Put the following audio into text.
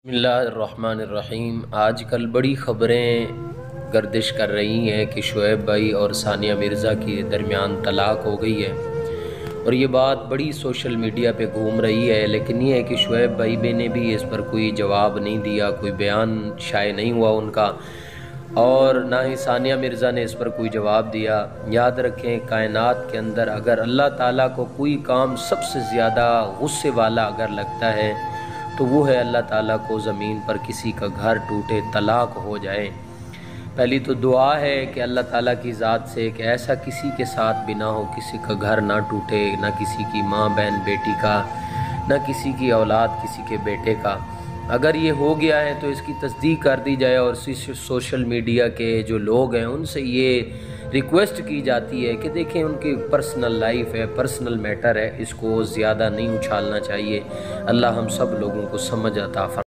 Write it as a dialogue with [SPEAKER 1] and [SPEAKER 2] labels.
[SPEAKER 1] बिस्मिल्लाहिर्रहमानिर्रहीम। आजकल बड़ी ख़बरें गर्दिश कर रही हैं कि शुएब भाई और सानिया मिर्ज़ा के दरमियान तलाक़ हो गई है और ये बात बड़ी सोशल मीडिया पे घूम रही है। लेकिन ये है कि शुएब भाई ने भी इस पर कोई जवाब नहीं दिया, कोई बयान शाये नहीं हुआ उनका, और ना ही सानिया मिर्ज़ा ने इस पर कोई जवाब दिया। याद रखें, कायनात के अंदर अगर अल्लाह ताला को कोई काम सबसे ज़्यादा गुस्से वाला अगर लगता है तो वो है अल्लाह ताला को ज़मीन पर किसी का घर टूटे, तलाक़ हो जाए। पहली तो दुआ है कि अल्लाह ताला की ज़ात से कि ऐसा किसी के साथ भी ना हो, किसी का घर ना टूटे, ना किसी की माँ बहन बेटी का, ना किसी की औलाद किसी के बेटे का। अगर ये हो गया है तो इसकी तस्दीक कर दी जाए और सोशल मीडिया के जो लोग हैं उनसे ये रिक्वेस्ट की जाती है कि देखें, उनकी पर्सनल लाइफ है, पर्सनल मैटर है, इसको ज़्यादा नहीं उछालना चाहिए। अल्लाह हम सब लोगों को समझ अता फरमाए।